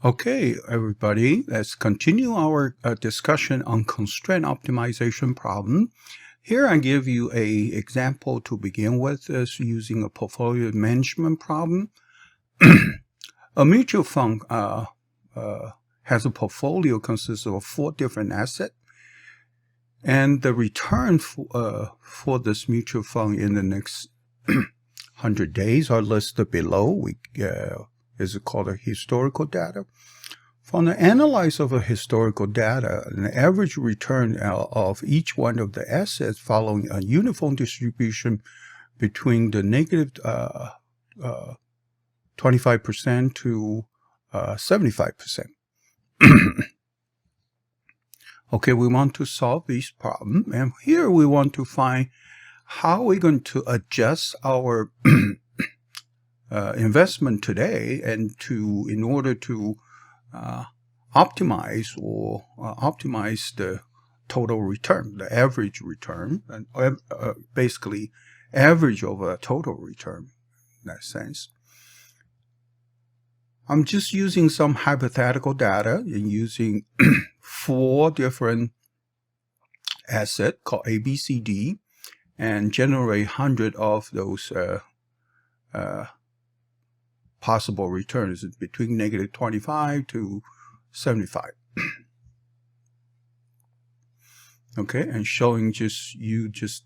Okay, everybody, let's continue our discussion on constraint optimization problem. Here I give you an example to begin with is using a portfolio management problem. A mutual fund has a portfolio consists of 4 different assets, and the return for this mutual fund in the next 100 days are listed below. Is called a historical data. From the analysis of a historical data, an average return of each one of the assets following a uniform distribution between the negative 25% to 75%. Okay, we want to solve this problem, and here we want to find how we're going to adjust our investment today, and in order to optimize the total return, the average return, and basically average over a total return in that sense. I'm just using some hypothetical data and using 4 different assets called A, B, C, D, and generate 100 of those possible returns between negative 25 to 75. Okay, and showing just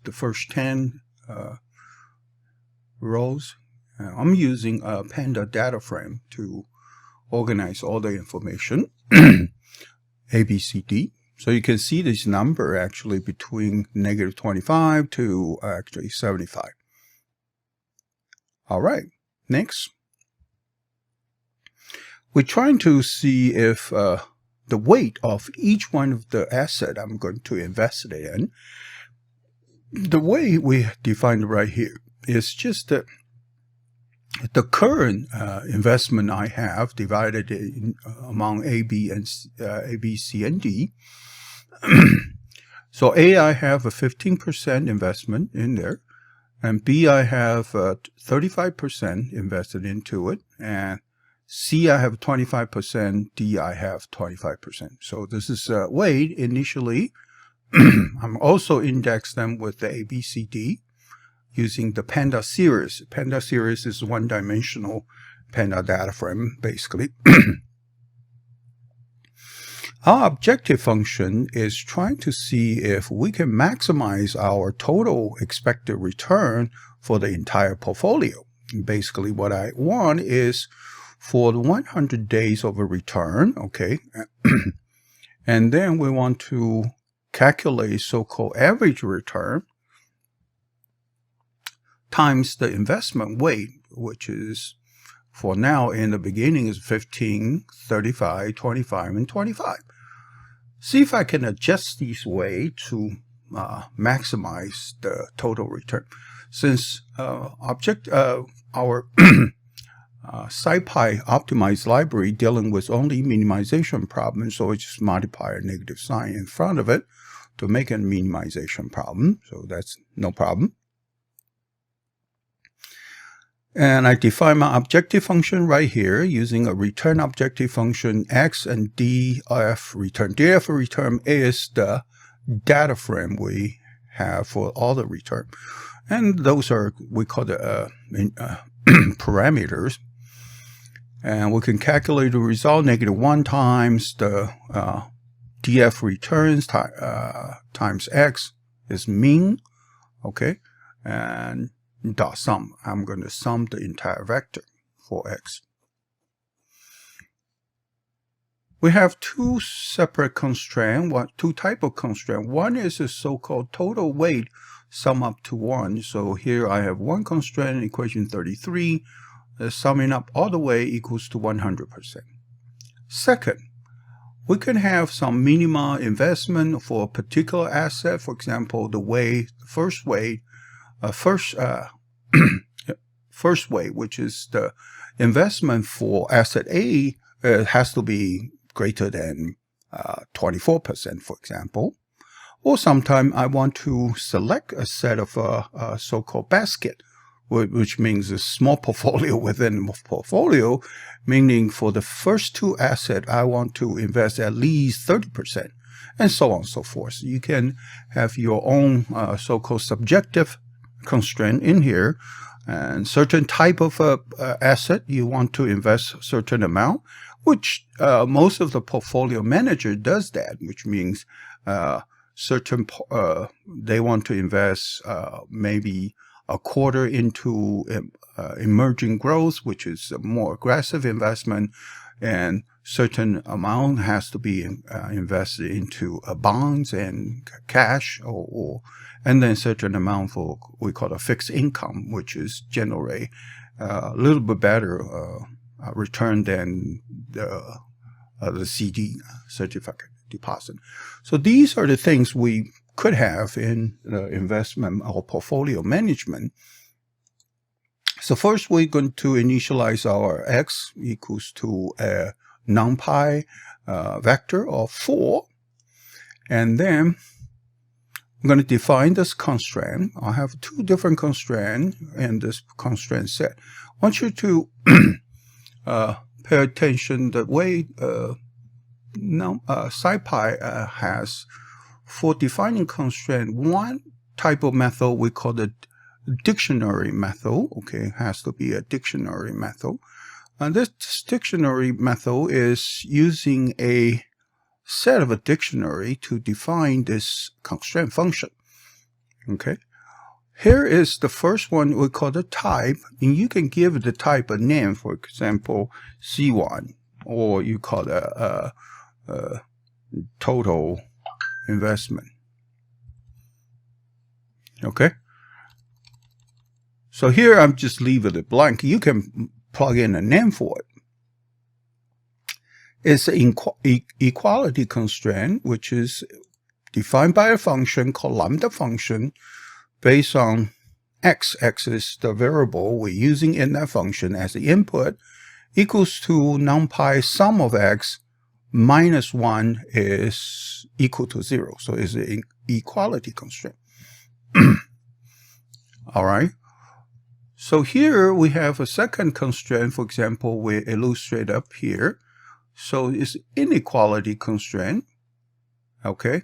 the first 10 rows. I'm using a Panda data frame to organize all the information, A, B, C, D. So you can see this number actually between negative 25 to actually 75. All right, next. We're trying to see if the weight of each one of the asset I'm going to invest in. The way we defined right here is just the current investment I have divided among A, B, C, and D. So A, I have a 15% investment in there, and B, I have 35% invested into it, and C, I have 25%, D, I have 25%. So this is weight initially. I'm also indexed them with the A, B, C, D using the Panda series. Panda series is one-dimensional Panda data frame, basically. Our objective function is trying to see if we can maximize our total expected return for the entire portfolio. Basically, what I want is for the 100 days of a return, okay, and then we want to calculate so-called average return times the investment weight, which is, for now, in the beginning is 15, 35, 25, and 25. See if I can adjust these way to maximize the total return. Since our SciPy.optimize library dealing with only minimization problems, so I just multiply a negative sign in front of it to make a minimization problem. So that's no problem. And I define my objective function right here using a return objective function x and df return. df return is the data frame we have for all the return. And those are, we call the parameters. And we can calculate the result, -1 times the df returns times x is mean, okay? And dot sum, I'm going to sum the entire vector for x. We have 2 separate constraints, 2 types of constraint. One is a so-called total weight sum up to 1. So here I have one constraint, equation 33, summing up all the way equals to 100%. Second, we can have some minimum investment for a particular asset. For example, the first weight, which is the investment for asset A, has to be greater than 24%, for example. Or sometimes I want to select a set of so-called basket which means a small portfolio within a portfolio, meaning for the first two assets, I want to invest at least 30%, and so on and so forth. You can have your own so-called subjective constraint in here, and certain type of asset you want to invest a certain amount, which most of the portfolio manager does that, which means certain they want to invest maybe a quarter into emerging growth, which is a more aggressive investment, and certain amount has to be invested into bonds and cash, and then certain amount for we call a fixed income, which is generally a little bit better return than the CD, certificate deposit. So these are the things we could have in investment or portfolio management. So first we're going to initialize our x equals to a NumPy vector of 4, and then I'm going to define this constraint. I have two different constraints in this constraint set. I want you to pay attention the way SciPy has for defining constraint. One type of method we call the dictionary method. Okay, it has to be a dictionary method. And this dictionary method is using a set of a dictionary to define this constraint function. Okay, here is the first one we call the type, and you can give the type a name, for example, C1, or you call it a total investment. Okay, so here I'm just leaving it blank. You can plug in a name for it. It's an equality constraint, which is defined by a function called lambda function based on x. X is the variable we're using in that function as the input, equals to NumPy sum of x minus 1 is equal to 0. So it's an equality constraint. All right. So here we have a second constraint. For example, we illustrate up here. So it's inequality constraint. Okay.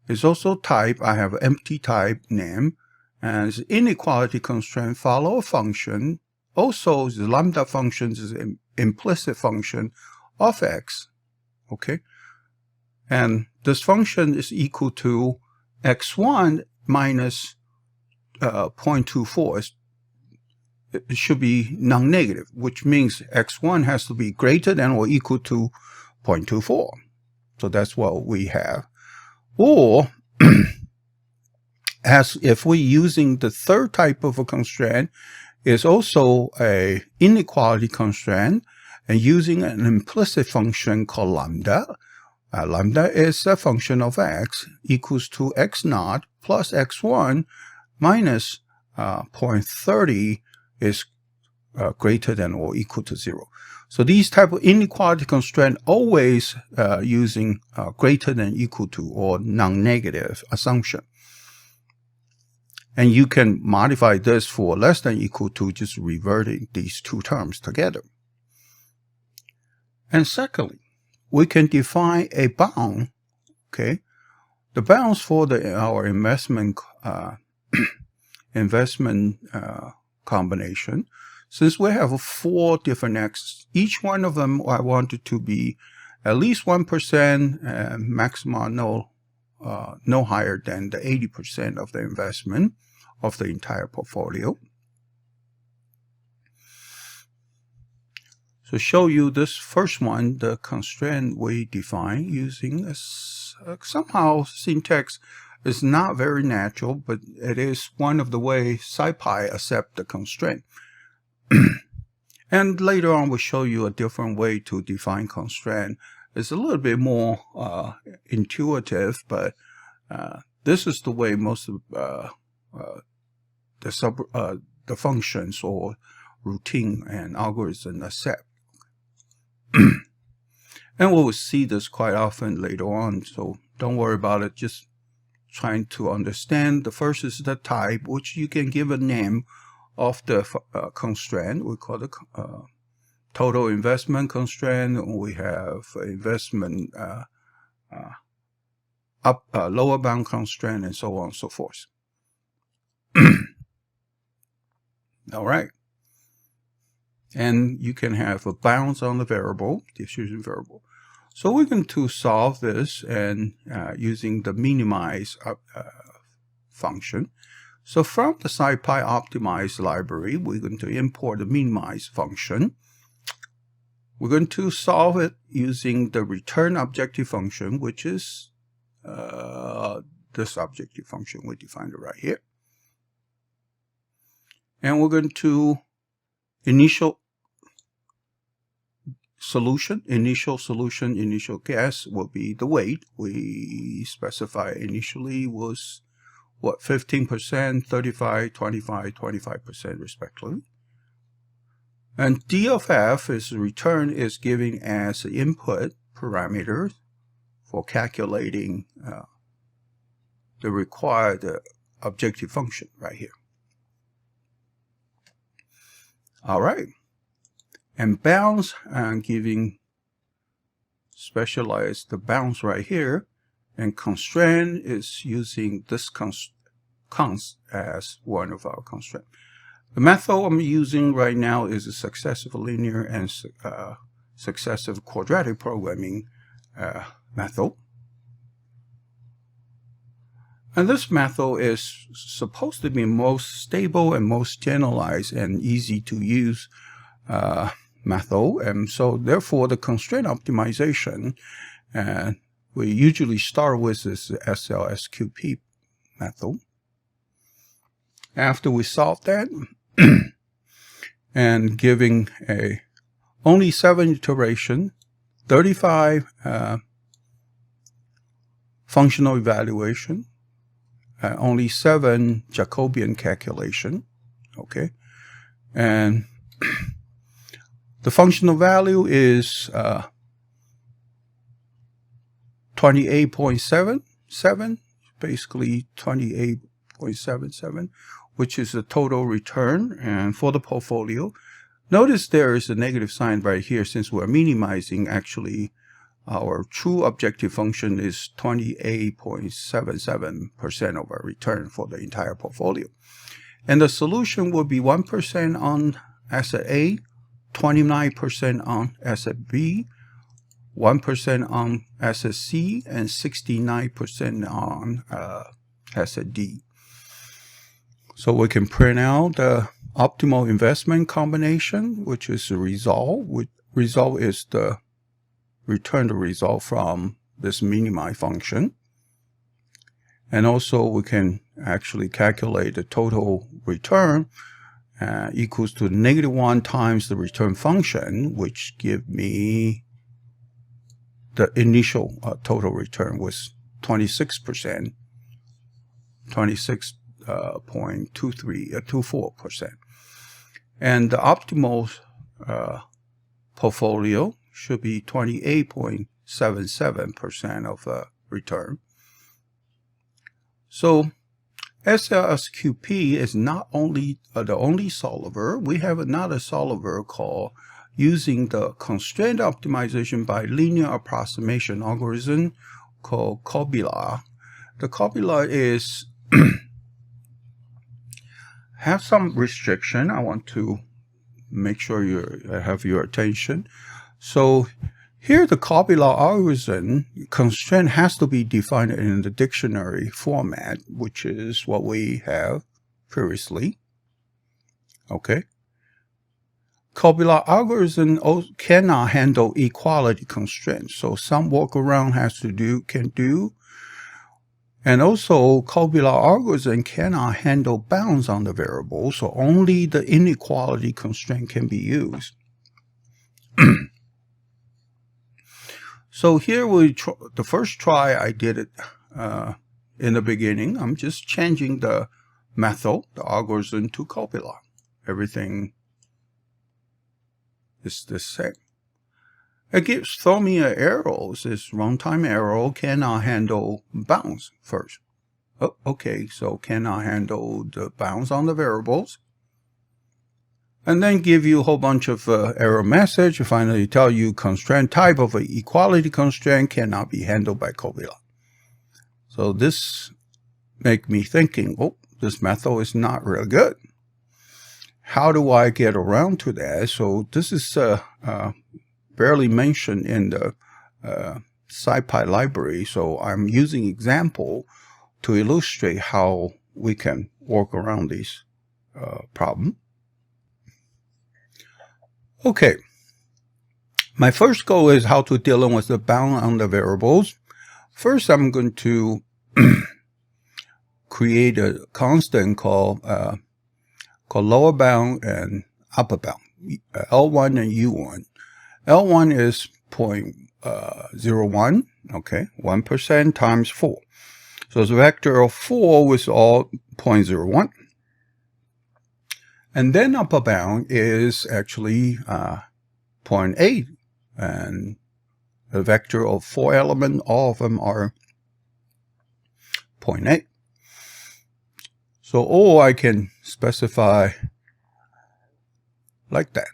It's also type. I have empty type name. And it's inequality constraint follow a function. Also, the lambda function is an implicit function of x. Okay. And this function is equal to x1 minus 0.24. It should be non-negative, which means x1 has to be greater than or equal to 0.24. So that's what we have. Or, as if we're using the third type of a constraint, is also a inequality constraint, and using an implicit function called lambda. Lambda is a function of x equals to x0 plus x1 minus 0.30 is greater than or equal to 0. So these type of inequality constraint always using greater than equal to or non-negative assumption. And you can modify this for less than equal to, just reverting these two terms together. And secondly, we can define a bound. Okay, the bounds for our investment combination. Since we have 4 different x, each one of them I want it to be at least 1%, maximum no higher than the 80% of the investment of the entire portfolio. So show you this first one, the constraint we define using somehow syntax is not very natural, but it is one of the ways SciPy accept the constraint. And later on, we'll show you a different way to define constraint. It's a little bit more intuitive, but this is the way most of the functions or routine and algorithm accept. And we will see this quite often later on, so don't worry about it. Just trying to understand. The first is the type, which you can give a name of the constraint. We call it total investment constraint. We have investment lower bound constraint, and so on and so forth. All right. And you can have a bounds on the variable, diffusion variable. So we're going to solve this and using the minimize function. So from the SciPy.optimize library, we're going to import the minimize function. We're going to solve it using the return objective function, which is this objective function. We defined it right here. And we're going to initial solution, initial guess will be the weight. We specify initially was what, 15%, 35, 25, 25% respectively. And D of F is return is giving as an input parameter for calculating the required objective function right here. All right. And bounds, giving specialized the bounds right here. And constraint is using this const as one of our constraints. The method I'm using right now is a successive linear and successive quadratic programming method. And this method is supposed to be most stable and most generalized and easy to use method. And so therefore the constraint optimization, we usually start with this SLSQP method. After we solve that, and giving only 7 iteration, 35 functional evaluation, only 7 Jacobian calculation, okay, and the functional value is 28.77, basically 28.77, which is the total return and for the portfolio. Notice there is a negative sign right here since we're minimizing. Actually, our true objective function is 28.77% of our return for the entire portfolio. And the solution will be 1% on asset A, 29% on asset B, 1% on asset C, and 69% on asset D. So we can print out the optimal investment combination, which is the result. Result is the return the result from this minimize function. And also we can actually calculate the total return equals to -1 times the return function, which give me the initial total return was 26%, 26.24%. And the optimal portfolio should be 28.77% of return. So SLSQP is not only the only solver. We have another solver called using the constraint optimization by linear approximation algorithm called COBYLA. The COBYLA is have some restriction. I want to make sure you have your attention. So here the COBYLA algorithm constraint has to be defined in the dictionary format, which is what we have previously. Okay. COBYLA algorithm cannot handle equality constraints. So some workaround can do. And also COBYLA algorithm cannot handle bounds on the variable. So only the inequality constraint can be used. So here the first try I did it in the beginning. I'm just changing the method, the algorithm to COBYLA. Everything is the same. It gives throw me an arrow. This runtime arrow cannot handle bounds first. Oh, okay, so cannot handle the bounds on the variables. and then give you a whole bunch of error message. Finally tell you constraint type of an equality constraint cannot be handled by COBYLA. So this make me thinking, oh, this method is not real good. How do I get around to that? So this is barely mentioned in the SciPy library. So I'm using example to illustrate how we can work around this problem. Okay. My first goal is how to deal with the bound on the variables. First, I'm going to create a constant called lower bound and upper bound, L1 and U1. L1 is 0.01, okay, 1% times 4. So it's a vector of 4 with all 0.01. And then upper bound is actually 0.8, and a vector of 4 elements, all of them are 0.8. So, or I can specify like that,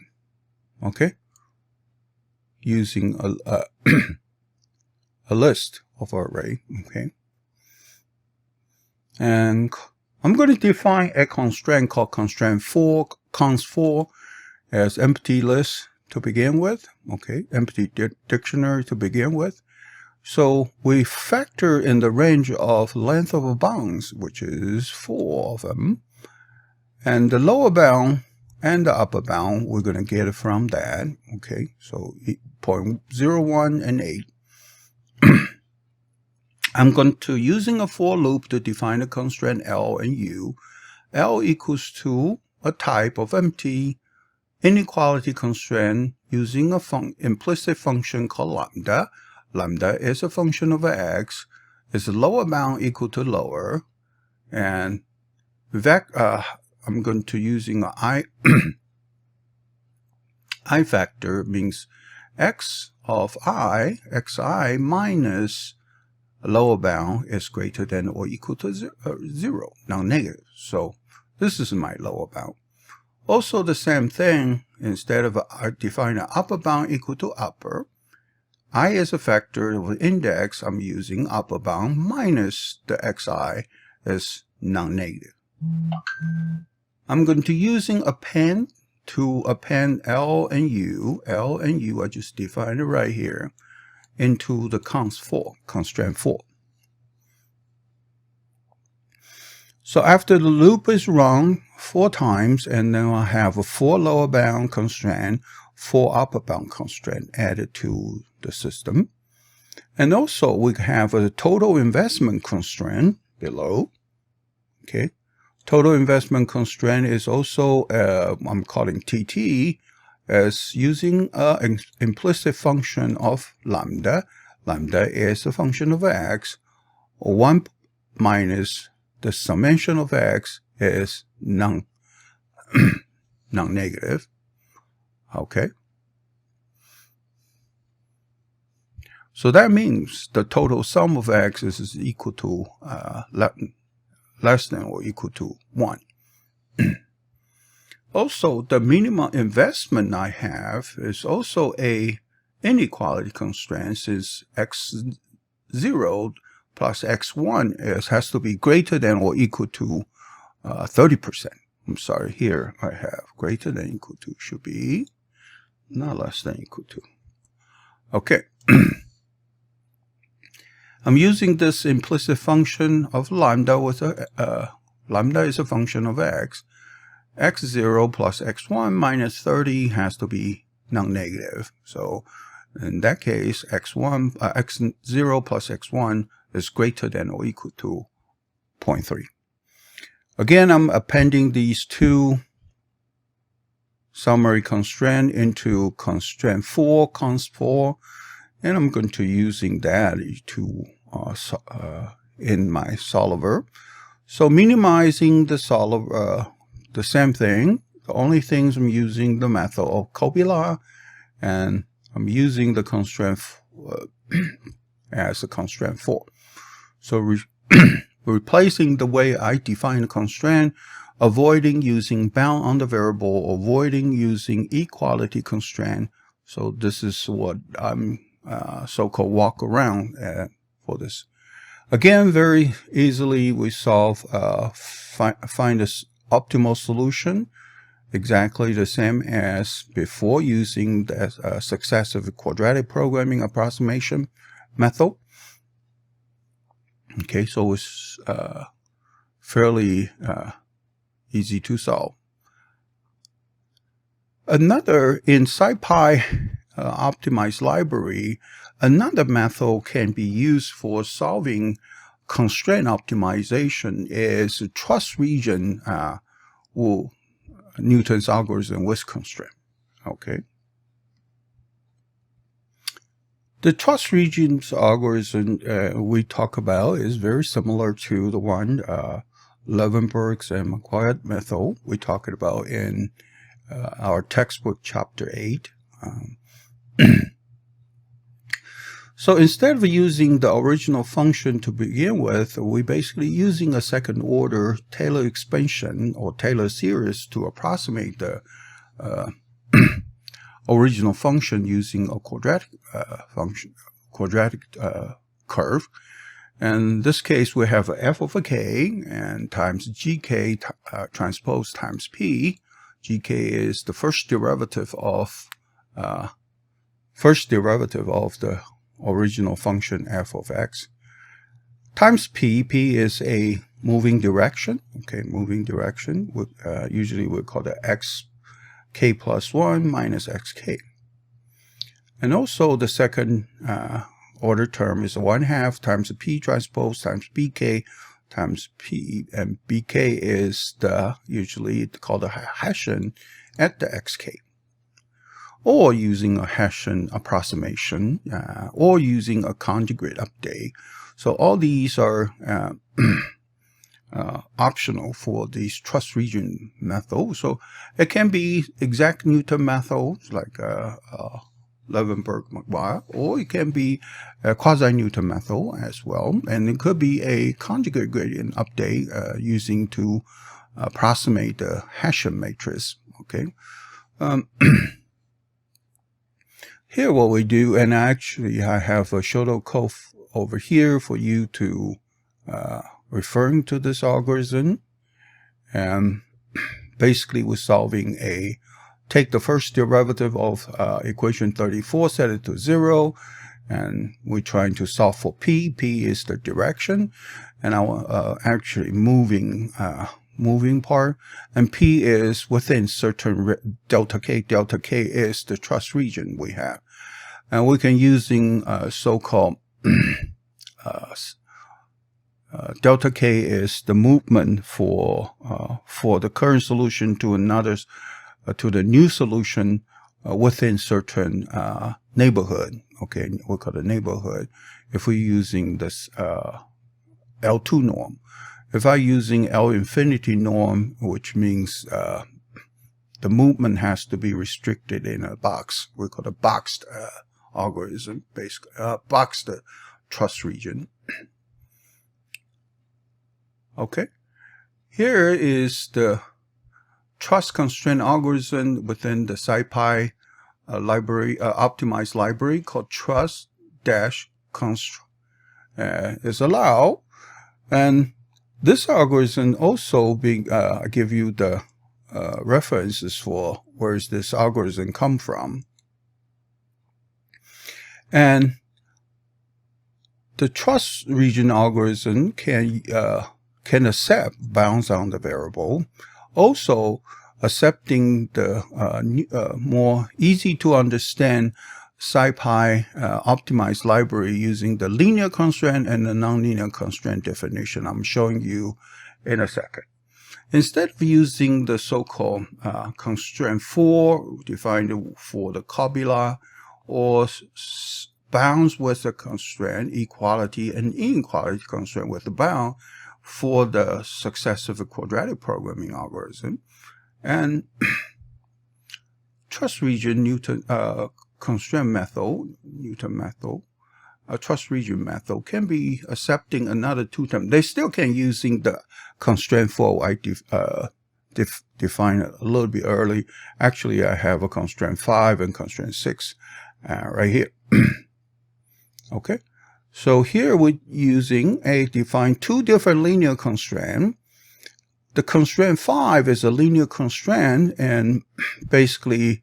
okay, using a list of array, okay. And I'm going to define a constraint called constraint 4, cons4, as empty list to begin with, okay, empty dictionary to begin with. So we factor in the range of length of bounds, which is 4 of them. And the lower bound and the upper bound, we're going to get it from that. Okay, so 0.01 and 8. I'm going to using a for loop to define a constraint L and U. L equals to a type of empty inequality constraint using a implicit function called lambda. Lambda is a function of x. Is the lower bound equal to lower, and I'm going to using a I factor means x of I, xi minus lower bound is greater than or equal to 0, non-negative. So this is my lower bound. Also the same thing, instead of defining an upper bound equal to upper, I is a factor of the index. I'm using upper bound minus the xi as non-negative. I'm going to using append to append L and U. L and U, I just defined it right here, into the constraint 4. So after the loop is run 4 times, and then I have a 4 lower bound constraint, 4 upper bound constraint added to the system. And also we have a total investment constraint below. Okay. Total investment constraint is also, I'm calling TT, as using an implicit function of lambda. Lambda is a function of x. 1 minus the summation of x is non-negative. Okay. So that means the total sum of x is equal to less than or equal to 1. Also, the minimum investment I have is also a inequality constraint, since x0 plus x1 has to be greater than or equal to 30%. I'm sorry, here I have greater than equal to, should be not less than equal to. Okay. I'm using this implicit function of lambda with lambda is a function of x. x0 plus x1 minus 30 has to be non-negative. So in that case, x0 plus x1 is greater than or equal to 0.3. Again, I'm appending these two summary constraint into constraint 4, cons4, and I'm going to using that to in my solver. So minimizing the solver, the same thing. The only things I'm using the method of COBYLA, and I'm using the constraint as a constraint 4. So replacing the way I define the constraint, avoiding using bound on the variable, avoiding using equality constraint. So this is what I'm so-called walk around for this. Again, very easily we solve, find this optimal solution, exactly the same as before using the successive quadratic programming approximation method. Okay, so it's fairly easy to solve. Another, in SciPy.optimize library, another method can be used for solving constraint optimization is trust region Newton's algorithm with constraint. Okay. The trust regions algorithm we talk about is very similar to the one Levenberg's and McQuaid method we talked about in our textbook chapter 8. So instead of using the original function to begin with, we basically using a second order Taylor expansion or Taylor series to approximate the original function using a quadratic curve. And in this case, we have f of a k and times gk transpose times p. Gk is the first derivative of the original function f of x, times p. P is a moving direction. Okay, moving direction. Usually we call it xk plus 1 minus xk. And also the second order term is 1/2 times p transpose times bk times p, and bk is usually called a Hessian at the xk. Or using a Hessian approximation, or using a conjugate update. So all these are optional for these trust region methods. So it can be exact Newton methods like Levenberg-McQuaid, or it can be a quasi-Newton method as well. And it could be a conjugate gradient update using to approximate the Hessian matrix. Okay. Here what we do, and actually I have a show code over here for you to referring to this algorithm. And basically we're solving take the first derivative of equation 34, set it to 0, and we're trying to solve for p. P is the direction, and our actually moving part, and p is within certain delta k. Delta k is the trust region we have, and we can using so-called delta k is the movement for the current solution to another to the new solution within certain neighborhood. Okay, we call it neighborhood. If we're using this L2 norm. If I'm using L infinity norm, which means the movement has to be restricted in a box, we call it a boxed algorithm, basically boxed trust region. Okay, here is the trust constraint algorithm within the SciPy library, optimized library called trust-const is allowed. And this algorithm also give you the references for where is this algorithm come from. And the trust region algorithm can accept bounds on the variable. Also, accepting the more easy to understand SciPy optimized library using the linear constraint and the nonlinear constraint definition I'm showing you in a second. Instead of using the so-called constraint 4 defined for the COBYLA, or bounds with the constraint, equality and inequality constraint with the bound for the successive quadratic programming algorithm, and trust region Newton constraint method, a trust region method can be accepting another two terms. They still can using the constraint 4 I define it a little bit early. Actually, I have a constraint 5 and constraint 6 right here. Okay, so here we're using define two different linear constraints. The constraint 5 is a linear constraint and basically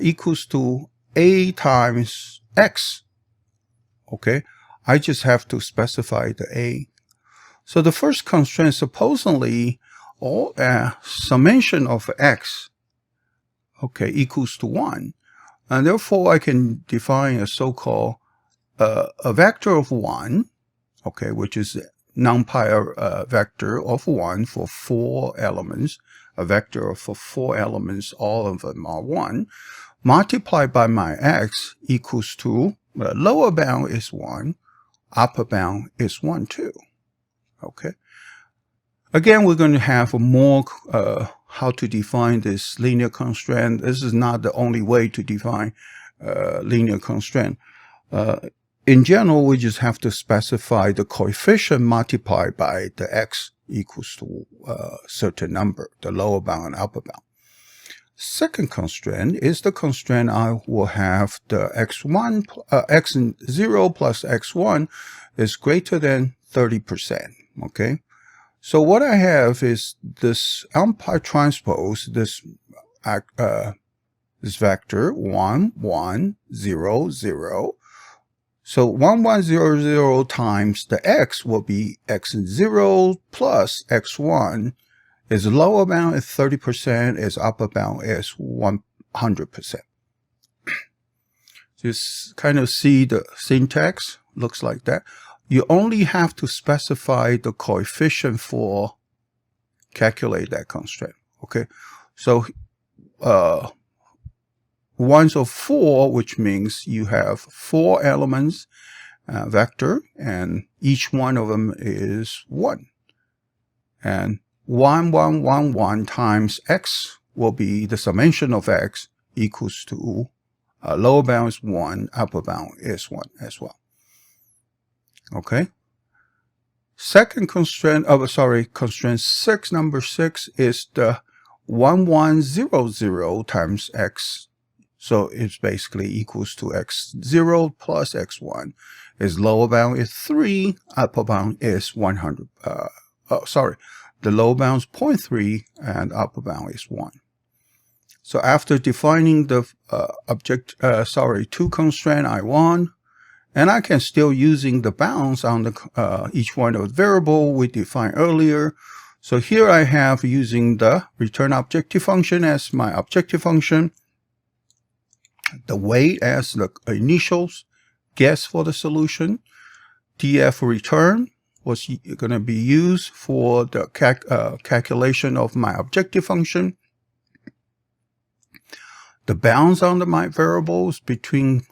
equals to a times x. Okay, I just have to specify the a. So the first constraint supposedly all summation of x, okay, equals to 1, and therefore I can define a so-called a vector of 1, okay, which is NumPy vector of 1 for 4 elements, a vector for 4 elements, all of them are 1, multiplied by my x equals to, the lower bound is 1, upper bound is 1 too. Okay. Again, we're going to have more how to define this linear constraint. This is not the only way to define linear constraint. In general, we just have to specify the coefficient multiplied by the x equals to a certain number, the lower bound and upper bound. Second constraint is the constraint I will have the x1, x0 plus x1 is greater than 30%. Okay, so what I have is this NumPy transpose, this vector 1, 1, 0, 0. So 1, 1, 0, 0 times the x will be x0 plus x1. Its lower bound is 30%, its upper bound is 100%. Just kind of see the syntax, looks like that. You only have to specify the coefficient for calculate that constraint. Okay, so 1s of 4, which means you have 4 elements vector, and each one of them is 1. And 1, 1, 1, 1 times x will be the summation of x equals to lower bound is 1, upper bound is 1 as well. Okay. Second constraint, constraint 6, number 6 is the 1, 1, 0, 0 times x. So it's basically equals to x0 plus x1. Its lower bound is 3, upper bound is 100. The lower bound is 0.3 and upper bound is 1. So after defining the two constraint I want, and I can still using the bounds on the each one of the variable we defined earlier. So here I have using the return objective function as my objective function, the weight as the initials, guess for the solution, df return was going to be used for the calculation of my objective function. The bounds on my variables between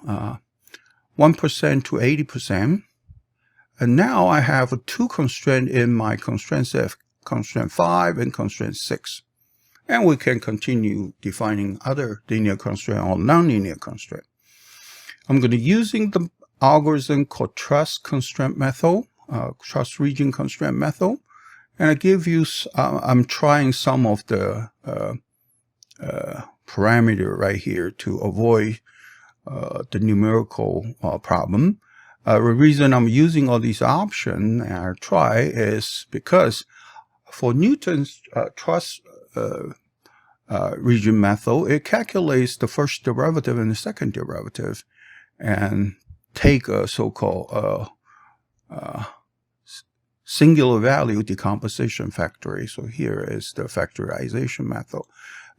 1% to 80%. And now I have two constraints in my constraint set, constraint 5 and constraint 6. And we can continue defining other linear constraint or nonlinear constraint. I'm going to using the algorithm called trust constraint method, trust region constraint method. And I give you, I'm trying some of the parameter right here to avoid the numerical problem. The reason I'm using all these options and I try is because for Newton's trust region method, it calculates the first derivative and the second derivative and take a so-called singular value decomposition factory. So here is the factorization method.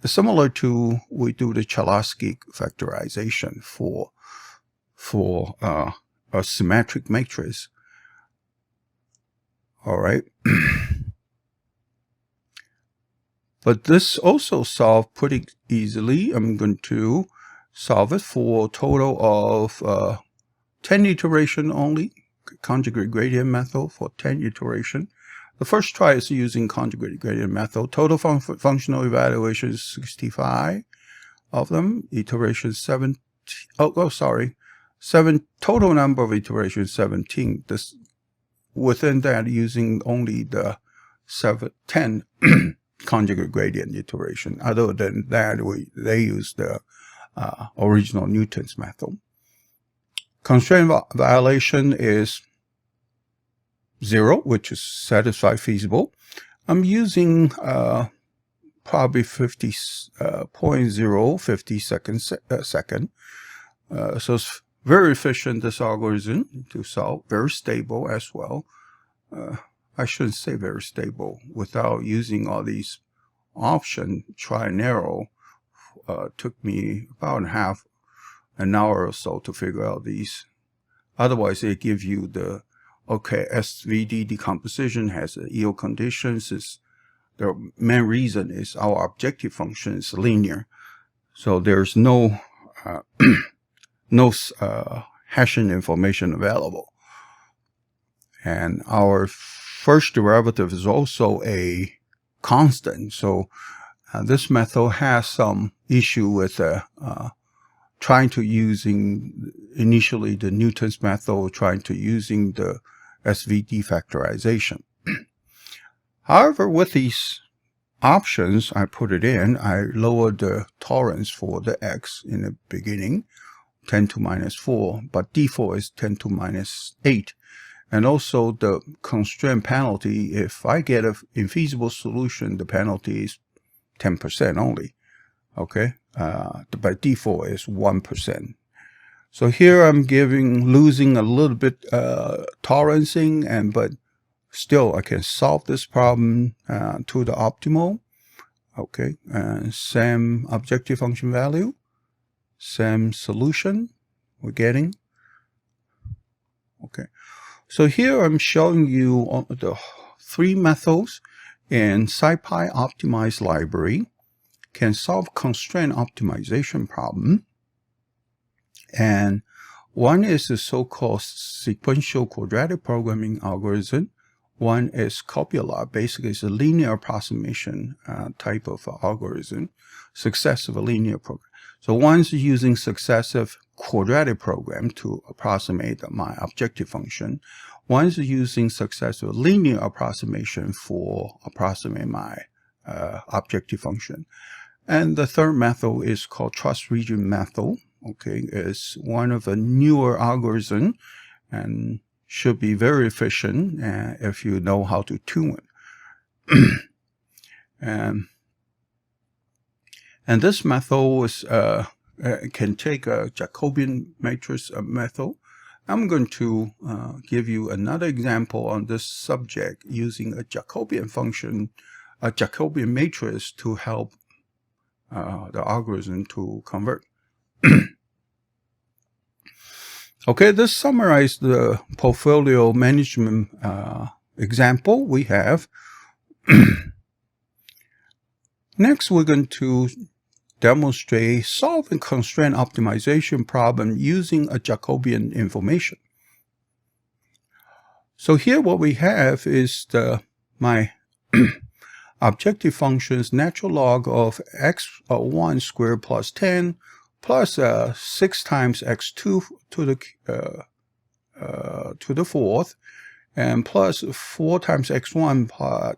Similar to we do the Cholesky factorization for a symmetric matrix. All right. But this also solved pretty easily. I'm going to solve it for a total of 10 iteration only. Conjugate gradient method for 10 iteration. The first try is using conjugate gradient method. Total functional evaluation is 65 of them. Iteration 7. Total number of iterations 17. This within that using only the 10 conjugate gradient iteration. Other than that, they use the original Newton's method. Constraint violation is 0, which is satisfied feasible. I'm using probably 0.050 second. So it's very efficient, this algorithm, to solve. Very stable as well. I shouldn't say very stable. Without using all these options, try and error, took me about half an hour or so to figure out these. Otherwise, they give you the, okay, SVD decomposition has yield conditions. The main reason is our objective function is linear. So there's no hashing information available. And our first derivative is also a constant. So this method has some issue with trying to using initially the Newton's method, trying to using the SVD factorization. However, with these options, I put it in, I lowered the tolerance for the x in the beginning, 10 to minus 4, but default is 10 to minus 8. And also the constraint penalty, if I get an infeasible solution, the penalty is 10% only. Okay, by default is 1%. So here I'm losing a little bit tolerancing, but still I can solve this problem to the optimal. Okay, same objective function value, same solution we're getting. Okay, so here I'm showing you the 3 methods in SciPy.optimize library can solve constraint optimization problem. And one is the so-called sequential quadratic programming algorithm. One is COBYLA, basically it's a linear approximation type of algorithm, successive linear program. So one's using successive quadratic program to approximate my objective function. One's using successive linear approximation for approximate my objective function. And the third method is called trust region method. Okay, it's one of the newer algorithms and should be very efficient if you know how to tune it. And this method is, can take a Jacobian matrix method. I'm going to give you another example on this subject using a Jacobian function, a Jacobian matrix to help the algorithm to convert. Okay, this summarizes the portfolio management example we have. Next, we're going to demonstrate solving constraint optimization problem using a Jacobian information. So here what we have is my objective function's natural log of x1 squared plus 10 plus 6 times x2 to the fourth, and plus 4 times x1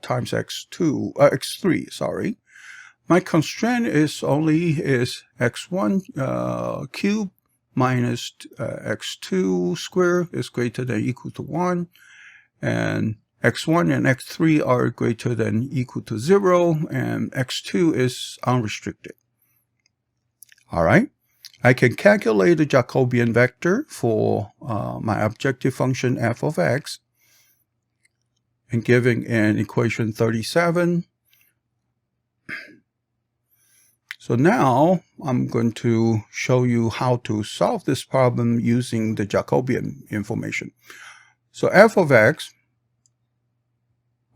times x3, sorry. My constraint is x1 cubed minus x2 squared is greater than or equal to 1, and x1 and x3 are greater than or equal to 0, and x2 is unrestricted. All right. I can calculate the Jacobian vector for my objective function f of x, and giving an equation 37. So now I'm going to show you how to solve this problem using the Jacobian information. So f of x,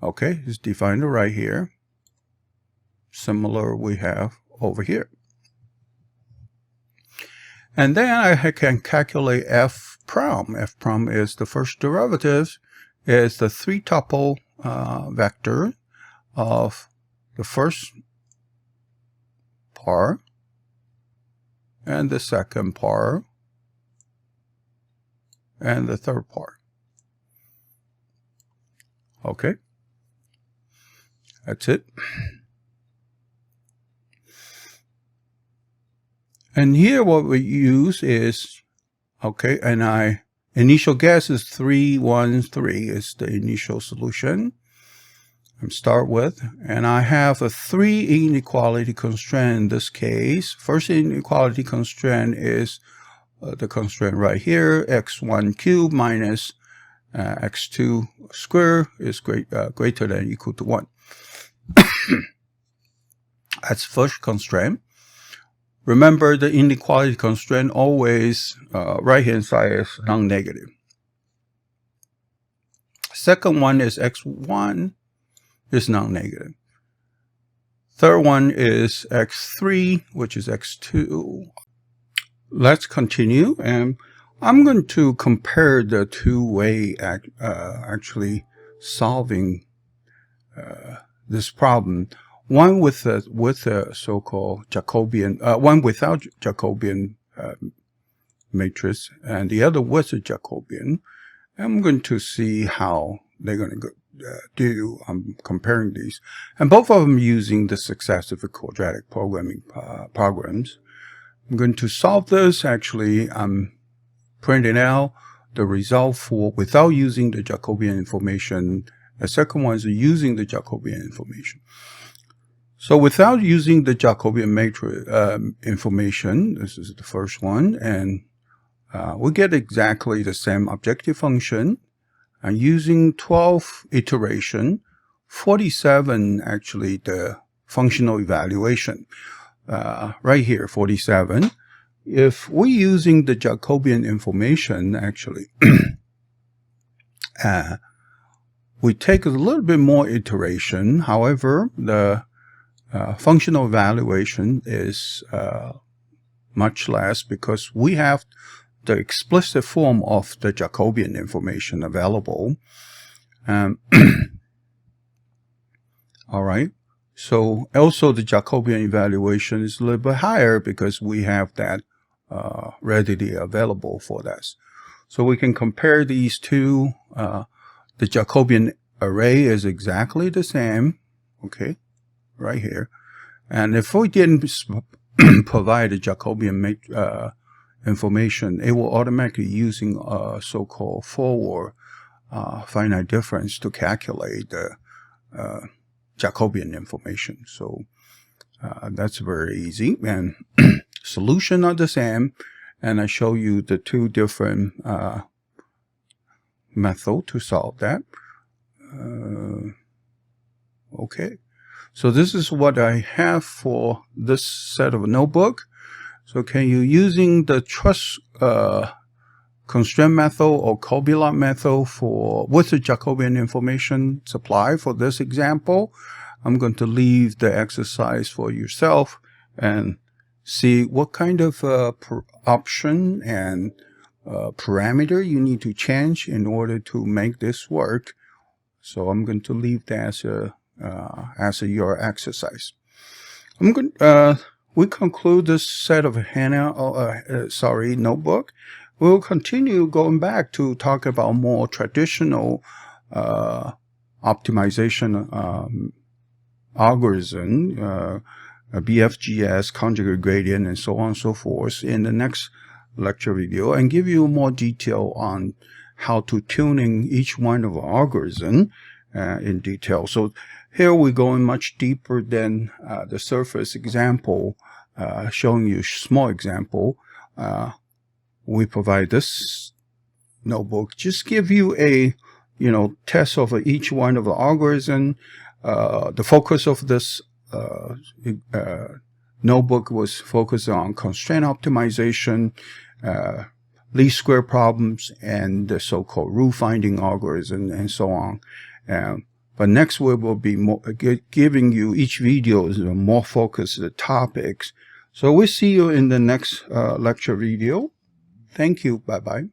okay, is defined right here. Similar we have over here. And then I can calculate f prime. F prime is the first derivative, is the 3-tuple vector of the first part and the second part and the third part. Okay, that's it. And here what we use is, okay, and initial guess is 313 is the initial solution. Start with, and I have a 3 inequality constraint in this case. First inequality constraint is the constraint right here, x1 cubed minus x2 squared is greater than or equal to 1. That's first constraint. Remember, the inequality constraint always right-hand side is non-negative. Second one is x1 is non-negative. Third one is x3, which is x2. Let's continue, and I'm going to compare the two-way actually solving this problem. One with a so-called Jacobian, one without Jacobian matrix, and the other with a Jacobian. I'm going to see how they're going to do. I'm comparing these, and both of them using the successive quadratic programming programs. I'm going to solve this. Actually, I'm printing out the result for without using the Jacobian information. The second one is using the Jacobian information. So without using the Jacobian matrix information, this is the first one, and we get exactly the same objective function. And using 12 iteration, 47 actually the functional evaluation. Right here, 47. If we're using the Jacobian information, actually, we take a little bit more iteration. However, the functional evaluation is much less because we have the explicit form of the Jacobian information available. All right. So also the Jacobian evaluation is a little bit higher because we have that readily available for us. So we can compare these two. The Jacobian array is exactly the same. Okay. Right here. And if we didn't provide the Jacobian information, it will automatically using a so-called forward finite difference to calculate the Jacobian information. So that's very easy, and solution are the same, and I show you the two different methods to solve that. Okay, so this is what I have for this set of notebook. So can you using the trust constraint method or COBYLA method with the Jacobian information supply for this example? I'm going to leave the exercise for yourself and see what kind of option and parameter you need to change in order to make this work. So I'm going to leave that as your exercise. I'm going we conclude this set of notebook. We'll continue going back to talk about more traditional optimization algorithm, BFGS, conjugate gradient, and so on and so forth in the next lecture video, and give you more detail on how to tuning each one of our algorithm in detail. So here we're going much deeper than the surface example, showing you a small example. We provide this notebook, just give you a test of each one of the algorithm. The focus of this notebook was focused on constraint optimization, least square problems, and the so-called rule finding algorithm, and so on. But next we will be giving you each video more focused topics. So we'll see you in the next lecture video. Thank you. Bye-bye.